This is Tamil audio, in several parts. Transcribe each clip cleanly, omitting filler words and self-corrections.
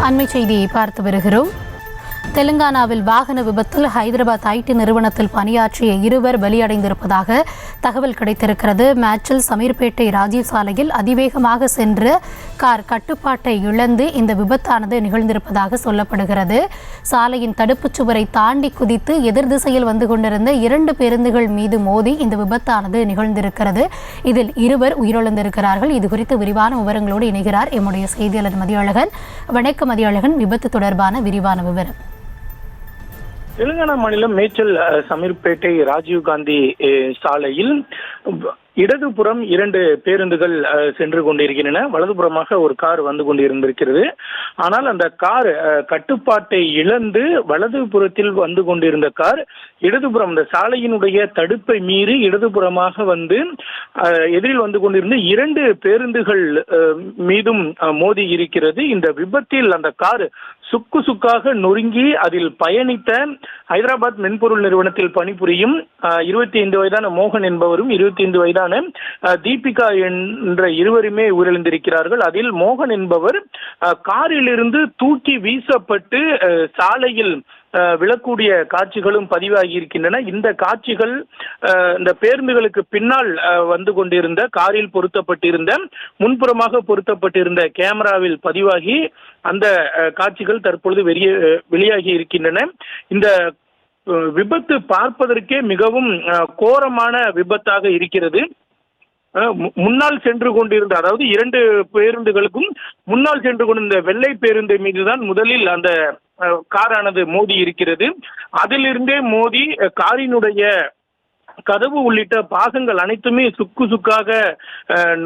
அண்மை செய்தியை பார்த்து வருகிறோம். தெலுங்கானாவில் வாகன விபத்தில் ஹைதராபாத் ஐடி நிறுவனத்தில் பணியாற்றிய இருவர் பலியடைந்திருப்பதாக தகவல் கிடைத்திருக்கிறது. மேட்சில் சமீர்பேட்டை ராஜீவ் சாலையில் அதிவேகமாக சென்ற கார் கட்டுப்பாட்டை இழந்து இந்த விபத்தானது நிகழ்ந்திருப்பதாக சொல்லப்படுகிறது. சாலையின் தடுப்புச் சுவரை தாண்டி குதித்து எதிர் திசையில் வந்து கொண்டிருந்த 2 பேருந்துகள் மீது மோதி இந்த விபத்தானது நிகழ்ந்திருக்கிறது. இதில் இருவர் உயிரிழந்திருக்கிறார்கள். இது குறித்து விரிவான விவரங்களோடு இணைகிறார் எம்முடைய செய்தியாளர் மதியழகன். வணக்கம் மதியழகன், விபத்து தொடர்பான விரிவான விவரம். தெலுங்கானா மாநிலம் மேச்சல் சமீர்பேட்டை ராஜீவ்காந்தி சாலையில் இடதுபுறம் 2 பேருந்துகள் சென்று கொண்டிருக்கின்றன. வலதுபுறமாக ஒரு கார் வந்து கொண்டிருந்திருக்கிறது. ஆனால் அந்த கார் கட்டுப்பாட்டை இழந்து வலதுபுறத்தில் வந்து கொண்டிருந்த கார் இடதுபுறம் இந்த சாலையினுடைய தடுப்பை மீறி இடதுபுறமாக வந்து எதிரில் வந்து கொண்டிருந்த 2 பேருந்துகள் மீதும் மோதி இருக்கிறது. இந்த விபத்தில் அந்த கார் சுக்காக நொறுங்கி அதில் பயணித்த ஹைதராபாத் மென்பொருள் நிறுவனத்தில் பணிபுரியும் 25 வயதான மோகன் என்பவரும் 25 வயதான தீபிகா என்ற இருவருமே உயிரிழந்திருக்கிறார்கள். அதில் மோகன் என்பவர் காரிலிருந்து தூக்கி வீசப்பட்டு சாலையில் விழக்கூடிய காட்சிகளும் பதிவாகி இருக்கின்றன. இந்த காட்சிகள் இந்த பேருந்துகளுக்கு பின்னால் வந்து கொண்டிருந்த காரில் பொருத்தப்பட்டிருந்த முன்புறமாக பொருத்தப்பட்டிருந்த கேமராவில் பதிவாகி அந்த காட்சிகள் தற்பொழுது வெளியாகி இருக்கின்றன. இந்த விபத்து பார்ப்பதற்கே மிகவும் கோரமான விபத்தாக இருக்கிறது. முன்னால் சென்று கொண்டிருந்த, அதாவது 2 பேருந்துகளுக்கும் முன்னால் சென்று கொண்டிருந்த வெள்ளை பேருந்து மீதுதான் முதலில் அந்த காரானது மோதி இருக்கிறது. அதிலிருந்தே மோதி காரினுடைய கதவு உள்ளிட்ட பாகங்கள் அனைத்துமே சுக்காக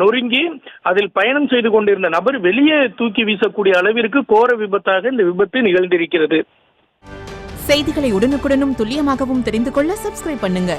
நொறுங்கி அதில் பயணம் செய்து கொண்டிருந்த நபர் வெளியே தூக்கி வீசக்கூடிய அளவிற்கு கோர விபத்தாக இந்த விபத்து நிகழ்ந்திருக்கிறது. செய்திகளை உடனுக்குடனும் துல்லியமாகவும் தெரிந்து கொள்ள சப்ஸ்கிரைப் பண்ணுங்க.